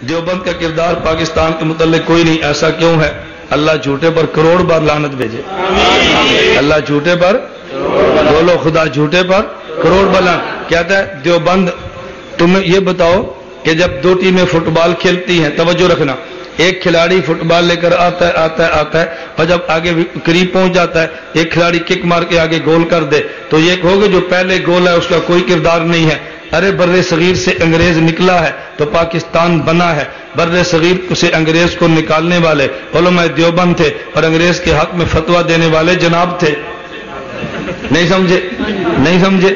دیوبند کا کردار پاکستان کے متعلق کوئی نہیں. ایسا کیوں ہے؟ اللہ جھوٹے پر کروڑ بار لعنت بھیجے. اللہ جھوٹے پر بولو، خدا جھوٹے پر کروڑ بار لعنت. کہتا ہے دیوبند تمہیں یہ بتاؤ کہ جب دو ٹیمیں فٹ بال کھیلتی ہیں، توجہ رکھنا، ایک کھلاڑی فٹ بال لے کر آتا ہے اور جب آگے قریب پہنچ جاتا ہے ایک کھلاڑی کک مار کے آگے گول کر دے تو یہ کہو گے جو پہلے گول ہے اس کا کوئی کردار نہیں ہے. ارے بر صغیر سے انگریز نکلا ہے تو پاکستان بنا ہے. بر صغیر سے انگریز کو نکالنے والے علماء دیوبند تھے اور انگریز کے حق میں فتویٰ دینے والے جناب تھے. نہیں سمجھے؟ نہیں سمجھے؟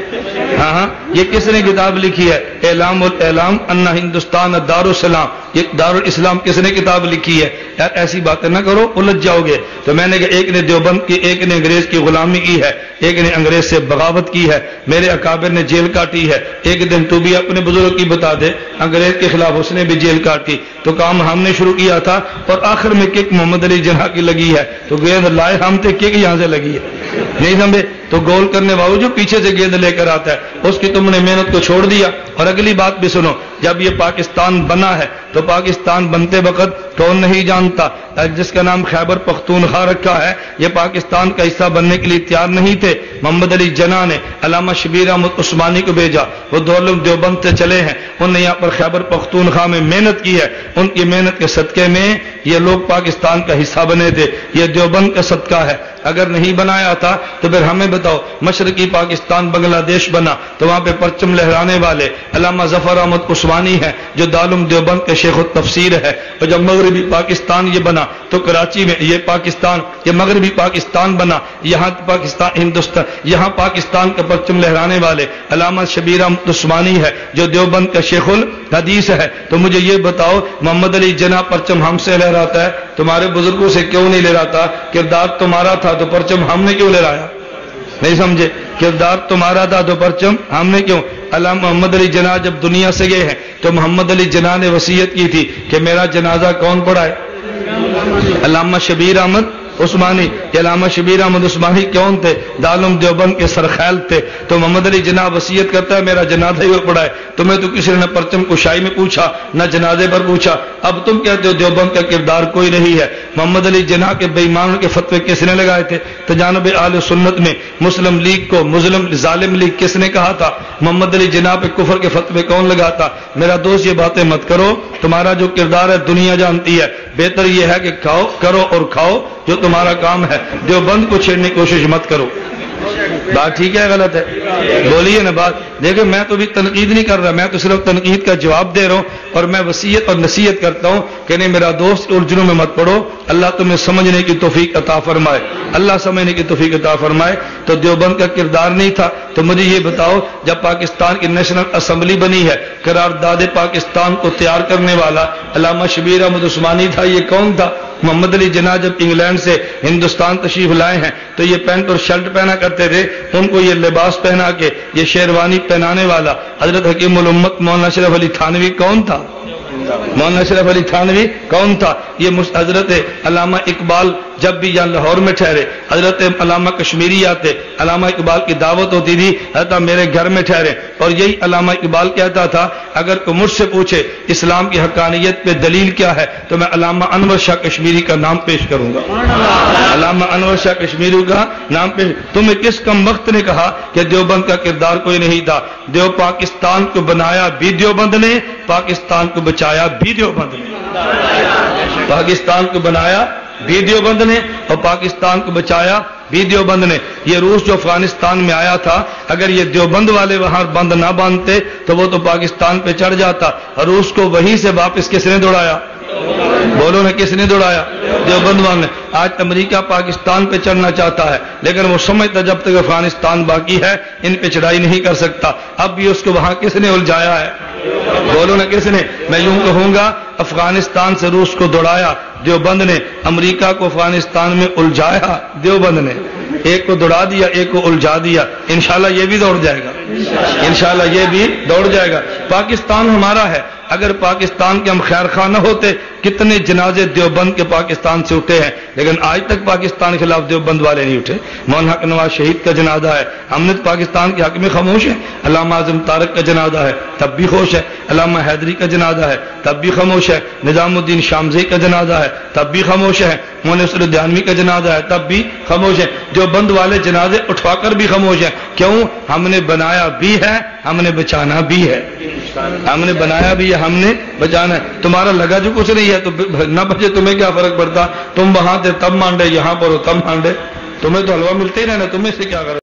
ہاں یہ کس نے کتاب لکھی ہے؟ اعلام الاعلام ان ہندوستان دار السلام. یہ دار الاسلام کس نے کتاب لکھی ہے؟ یار ایسی باتیں نہ کرو، الجھ جاؤ گے. تو میں نے کہا ایک نے دیوبند کی، ایک نے انگریز کی غلامی کی ہے، ایک نے انگریز سے بغاوت کی ہے. میرے اکابر نے جیل کاٹی ہے. ایک دن تو بھی اپنے بزرگ کی بتا دے، انگریز کے خلاف اس نے بھی جیل کاٹی. تو کام ہم نے شروع کیا تھا اور آخر میں کک محمد علی جناح کی لگی ہے تو گیند لائے ہم تھے، کک یہاں سے لگی ہے. نہیں سمجھے؟ تو گول کرنے والوں جو پیچھے سے گیند لے کر آتا ہے اس کی تم نے محنت کو چھوڑ دیا. اور اگلی بات بھی سنو، جب یہ پاکستان بنا ہے تو پاکستان بنتے وقت کون نہیں جانتا جس کا نام خیبر پختونخوا رکھا ہے، یہ پاکستان کا حصہ بننے کے لیے تیار نہیں تھے. محمد علی جناح نے علامہ شبیر احمد عثمانی کو بھیجا، وہ دارالعلوم دیوبند سے چلے ہیں، انہوں نے یہاں پر خیبر پختونخوا میں محنت کی ہے. ان کی محنت کے صدقے میں یہ لوگ پاکستان کا حصہ بنے تھے. یہ دیوبند کا صدقہ ہے. اگر نہیں بنایا تھا تو پھر ہمیں بتاؤ، مشرقی پاکستان بنگلہ دیش بنا تو وہاں پہ پرچم لہرانے والے علامہ ظفر احمد عثمانی ہیں جو دارالعلوم دیوبند کے شیخ التفسیر ہے. اور جب مغربی پاکستان یہ بنا تو کراچی میں یہ مغربی پاکستان بنا، یہاں پاکستان کا پرچم لہرانے والے علامہ شبیر احمد عثمانی ہے جو دیوبند کا شیخ الحدیث ہے. تو مجھے یہ بتاؤ محمد علی جناح پرچم ہم سے لہراتا ہے، تمہارے بزرگوں سے کیوں نہیں لہراتا؟ کردار تمہارا تھا تو پرچم ہم نے کیوں لہرایا؟ نہیں سمجھے؟ کردار تمہارا تھا تو پرچم ہم نے کیوں؟ علامہ محمد علی جناح جب دنیا سے گئے ہیں تو محمد علی جناح نے وصیت کی تھی کہ میرا جنازہ کون پڑھائے؟ علامہ شبیر احمد عثمانی. علامہ شبیر احمد عثمانی کون تھے؟ دارالعلوم دیوبند کے سرخیل تھے. تو محمد علی جناح وصیت کرتا ہے میرا جنازہ ہی وہ پڑھائے. تمہیں تو کسی نے پرچم کشائی میں پوچھا نہ جنازے پر پوچھا. اب تم کہتے ہو دیوبند کا کردار کوئی نہیں ہے. محمد علی جناح کے بے ایمانوں کے فتوے کس نے لگائے تھے؟ تجانب اہل سنت میں مسلم لیگ کو ظالم لیگ کس نے کہا تھا؟ محمد علی جناح پہ کفر کے فتوے کون لگاتا؟ میرا دوست یہ باتیں مت کرو، تمہارا جو کردار ہے دنیا جانتی ہے. بہتر یہ ہے کہ کرو اور کھاؤ جو تمہارا کام ہے. دیوبند کو چھیڑنے کی کوشش مت کرو. بات ٹھیک ہے غلط ہے؟ بولیے نا بات. دیکھو میں تو بھی تنقید نہیں کر رہا، میں تو صرف تنقید کا جواب دے رہا ہوں اور میں وصیت اور نصیحت کرتا ہوں کہ نہیں میرا دوست الجھنوں میں مت پڑو. اللہ تمہیں سمجھنے کی توفیق عطا فرمائے، اللہ سمجھنے کی توفیق عطا فرمائے. تو دیوبند کا کردار نہیں تھا. تو مجھے یہ بتاؤ جب پاکستان کی نیشنل اسمبلی بنی ہے، قرارداد پاکستان کو تیار کرنے والا علامہ شبیر احمد عثمانی تھا. یہ کون تھا؟ محمد علی جناح جب انگلینڈ سے ہندوستان تشریف لائے ہیں تو یہ پینٹ اور شرٹ پہنا کرتے تھے. ان کو یہ لباس پہنا کے یہ شیروانی پہنانے والا حضرت حکیم الامت مولانا اشرف علی تھانوی کون تھا؟ مولانا اشرف علی تھانوی کون تھا؟ یہ حضرت علامہ اقبال جب بھی یہاں لاہور میں ٹھہرے، حضرت علامہ کشمیری آتے، علامہ اقبال کی دعوت ہوتی تھی، حضرت میرے گھر میں ٹھہرے. اور یہی علامہ اقبال کہتا تھا اگر کوئی مجھ سے پوچھے اسلام کی حقانیت پہ دلیل کیا ہے تو میں علامہ انور شاہ کشمیری کا نام پیش کروں گا. علامہ انور شاہ کشمیری کا نام پیش. تمہیں کس کم وقت نے کہا کہ دیوبند کا کردار کوئی نہیں تھا؟ پاکستان کو بنایا بھی دیوبند نے، پاکستان کو بچایا بھی دیوبند نے. پاکستان کو بنایا بھی دیوبند نے اور پاکستان کو بچایا بھی دیوبند نے. یہ روس جو افغانستان میں آیا تھا، اگر یہ دیوبند والے وہاں بند نہ باندھتے تو وہ تو پاکستان پہ چڑھ جاتا. روس کو وہیں سے واپس کس نے دوڑایا؟ بولو نا کس نے دوڑایا؟ دیوبند والے. آج امریکہ پاکستان پہ چڑھنا چاہتا ہے لیکن وہ سمجھتا جب تک افغانستان باقی ہے ان پہ چڑھائی نہیں کر سکتا. اب بھی اس کو وہاں کس نے الجھایا ہے؟ بولو نا کس نے؟ میں یوں کہوں گا افغانستان سے روس کو دوڑایا دیوبند نے، امریکہ کو افغانستان میں الجھایا دیوبند نے. ایک کو دوڑا دیا ایک کو الجھا دیا. انشاءاللہ یہ بھی دوڑ جائے گا، انشاءاللہ یہ بھی دوڑ جائے گا. پاکستان ہمارا ہے اگر پاکستان کے ہم خیر خواہ نہ ہوتے کتنے جنازے دیوبند کے پاکستان سے اٹھے ہیں، لیکن آج تک پاکستان کے خلاف دیوبند والے نہیں اٹھے۔ مولانا حق نواز شہید کا جنازہ ہے، ہم نے پاکستان کے حق میں خاموش ہیں۔ علامہ اعظم طارق کا جنازہ ہے تب بھی خوش ہے، علامہ حیدری کا جنازہ ہے تب بھی خاموش ہے، نظام الدین شامزی کا جنازہ ہے تب بھی خاموش ہے، مونس الدیانوی کا جنازہ ہے تب بھی خاموش ہے۔ جو بند والے جنازے اٹھوا کر بھی خاموش ہیں، کیوں؟ ہم نے بنایا بھی ہے، ہم نے بچانا بھی ہے، ہم نے بنایا بھی ہے، ہم نے بچانا ہے۔ تمہارا لگا جو کچھ نہیں ہے تو نہ بچے، تمہیں کیا فرق پڑتا؟ تم وہاں تھے تب مانڈے، یہاں پر ہو تب مانڈے، تمہیں تو حلوہ ملتے ہی رہنا، تمہیں سے کیا کرے۔